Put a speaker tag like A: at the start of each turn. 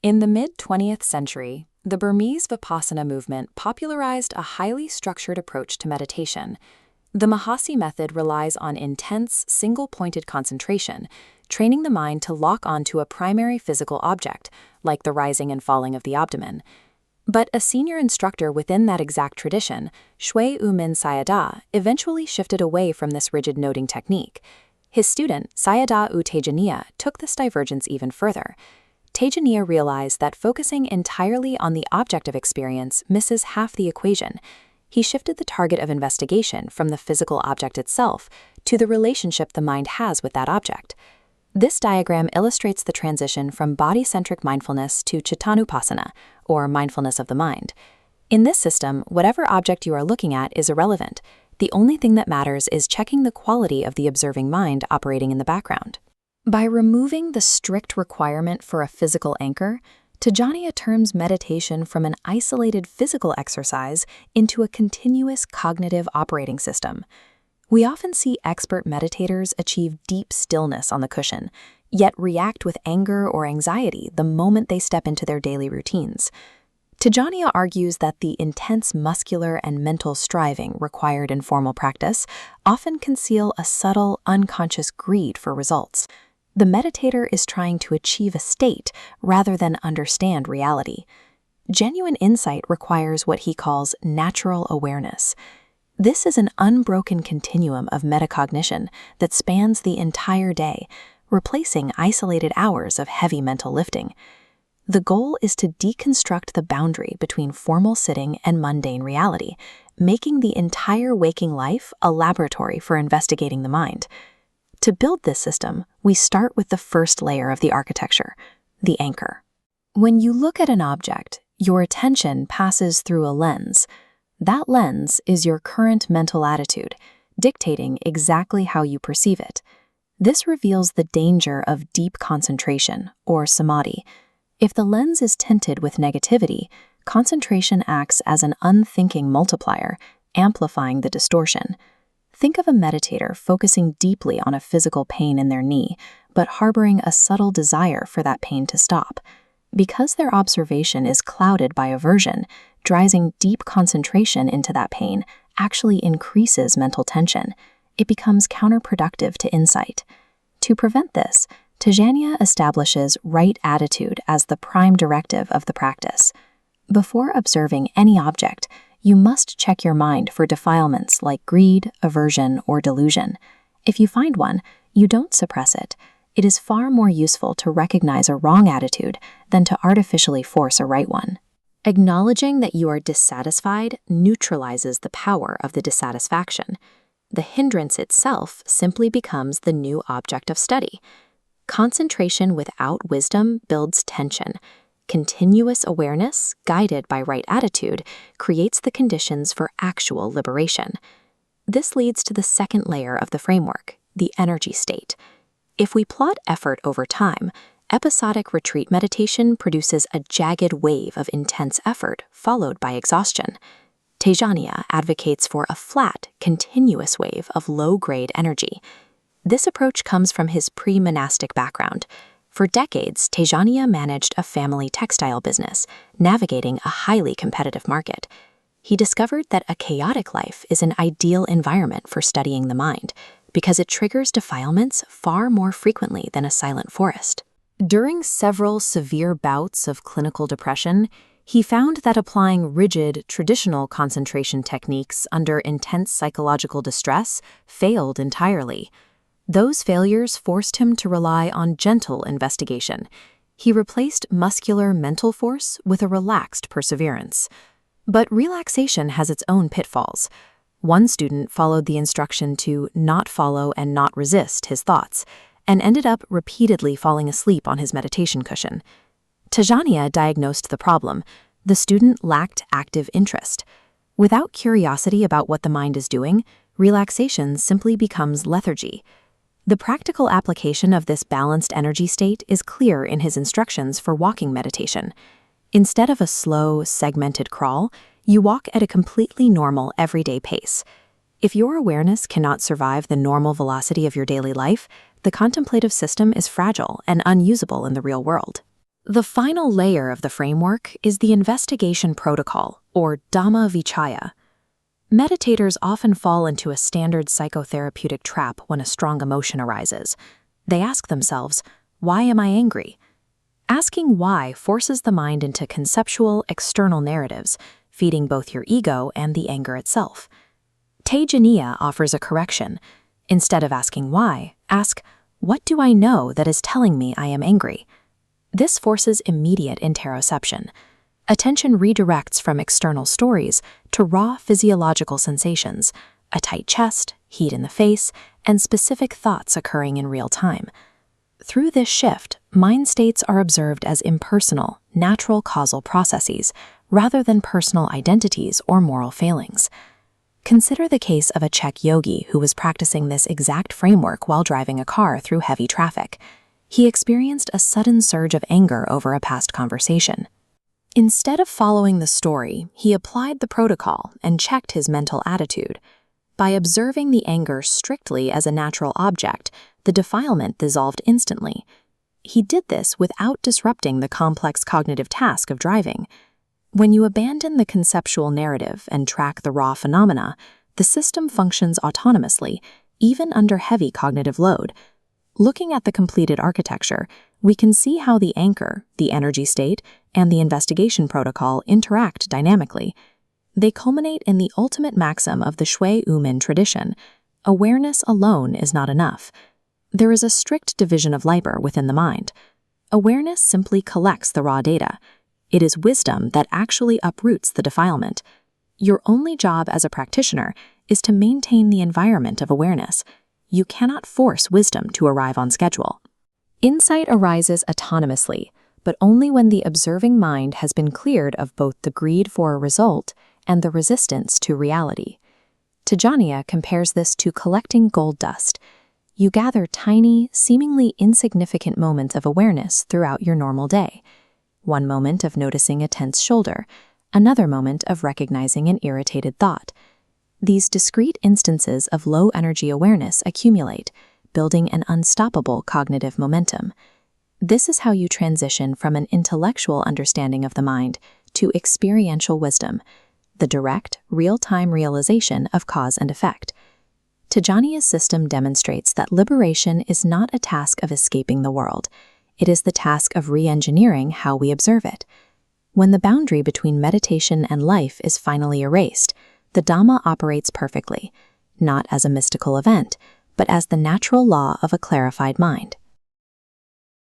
A: In the mid-20th century, the Burmese Vipassana movement popularized a highly structured approach to meditation. The Mahasi method relies on intense, single-pointed concentration, training the mind to lock onto a primary physical object, like the rising and falling of the abdomen. But a senior instructor within that exact tradition, Shui U-min Sayadaw, eventually shifted away from this rigid noting technique. His student, Sayadaw U Tejaniya, took this divergence even further. Tejaniya realized that focusing entirely on the objective experience misses half the equation. He shifted the target of investigation from the physical object itself to the relationship the mind has with that object. This diagram illustrates the transition from body-centric mindfulness to Chittanupassana, or mindfulness of the mind. In this system, whatever object you are looking at is irrelevant. The only thing that matters is checking the quality of the observing mind operating in the background. By removing the strict requirement for a physical anchor, Tejaniya turns meditation from an isolated physical exercise into a continuous cognitive operating system. We often see expert meditators achieve deep stillness on the cushion, yet react with anger or anxiety the moment they step into their daily routines. Tejaniya argues that the intense muscular and mental striving required in formal practice often conceal a subtle, unconscious greed for results. The meditator is trying to achieve a state rather than understand reality. Genuine insight requires what he calls natural awareness. This is an unbroken continuum of metacognition that spans the entire day, replacing isolated hours of heavy mental lifting. The goal is to deconstruct the boundary between formal sitting and mundane reality, making the entire waking life a laboratory for investigating the mind. To build this system, we start with the first layer of the architecture, the anchor. When you look at an object, your attention passes through a lens. That lens is your current mental attitude, dictating exactly how you perceive it. This reveals the danger of deep concentration, or samadhi. If the lens is tinted with negativity, concentration acts as an unthinking multiplier, amplifying the distortion. Think of a meditator focusing deeply on a physical pain in their knee, but harboring a subtle desire for that pain to stop. Because their observation is clouded by aversion, driving deep concentration into that pain actually increases mental tension. It becomes counterproductive to insight. To prevent this, Tejaniya establishes right attitude as the prime directive of the practice. Before observing any object, you must check your mind for defilements like greed, aversion, or delusion. If you find one, you don't suppress it. It is far more useful to recognize a wrong attitude than to artificially force a right one. Acknowledging that you are dissatisfied neutralizes the power of the dissatisfaction. The hindrance itself simply becomes the new object of study. Concentration without wisdom builds tension. Continuous awareness, guided by right attitude, creates the conditions for actual liberation. This leads to the second layer of the framework, the energy state. If we plot effort over time, episodic retreat meditation produces a jagged wave of intense effort followed by exhaustion. Tejaniya advocates for a flat, continuous wave of low-grade energy. This approach comes from his pre-monastic background. For decades, Tejaniya managed a family textile business, navigating a highly competitive market. He discovered that a chaotic life is an ideal environment for studying the mind, because it triggers defilements far more frequently than a silent forest. During several severe bouts of clinical depression, he found that applying rigid, traditional concentration techniques under intense psychological distress failed entirely. Those failures forced him to rely on gentle investigation. He replaced muscular mental force with a relaxed perseverance. But relaxation has its own pitfalls. One student followed the instruction to not follow and not resist his thoughts, and ended up repeatedly falling asleep on his meditation cushion. Tejaniya diagnosed the problem. The student lacked active interest. Without curiosity about what the mind is doing, relaxation simply becomes lethargy. The practical application of this balanced energy state is clear in his instructions for walking meditation. Instead of a slow, segmented crawl, you walk at a completely normal, everyday pace. If your awareness cannot survive the normal velocity of your daily life, the contemplative system is fragile and unusable in the real world. The final layer of the framework is the investigation protocol, or Dhamma Vichaya. Meditators often fall into a standard psychotherapeutic trap when a strong emotion arises. They ask themselves, "Why am I angry?" Asking why forces the mind into conceptual, external narratives, feeding both your ego and the anger itself. Tejaniya offers a correction. Instead of asking why, ask, "What do I know that is telling me I am angry?" This forces immediate interoception. Attention redirects from external stories to raw physiological sensations, a tight chest, heat in the face, and specific thoughts occurring in real time. Through this shift, mind states are observed as impersonal, natural causal processes, rather than personal identities or moral failings. Consider the case of a Czech yogi who was practicing this exact framework while driving a car through heavy traffic. He experienced a sudden surge of anger over a past conversation. Instead of following the story, he applied the protocol and checked his mental attitude. By observing the anger strictly as a natural object, the defilement dissolved instantly. He did this without disrupting the complex cognitive task of driving. When you abandon the conceptual narrative and track the raw phenomena, the system functions autonomously, even under heavy cognitive load. Looking at the completed architecture, we can see how the anchor, the energy state, and the investigation protocol interact dynamically. They culminate in the ultimate maxim of the Shui Umin tradition: awareness alone is not enough. There is a strict division of labor within the mind. Awareness simply collects the raw data. It is wisdom that actually uproots the defilement. Your only job as a practitioner is to maintain the environment of awareness. You cannot force wisdom to arrive on schedule. Insight arises autonomously, but only when the observing mind has been cleared of both the greed for a result and the resistance to reality. Tejaniya compares this to collecting gold dust. You gather tiny, seemingly insignificant moments of awareness throughout your normal day. One moment of noticing a tense shoulder, another moment of recognizing an irritated thought. These discrete instances of low-energy awareness accumulate, building an unstoppable cognitive momentum. This is how you transition from an intellectual understanding of the mind to experiential wisdom, the direct, real-time realization of cause and effect. Tejaniya's system demonstrates that liberation is not a task of escaping the world. It is the task of re-engineering how we observe it. When the boundary between meditation and life is finally erased, the Dhamma operates perfectly, not as a mystical event, but as the natural law of a clarified mind.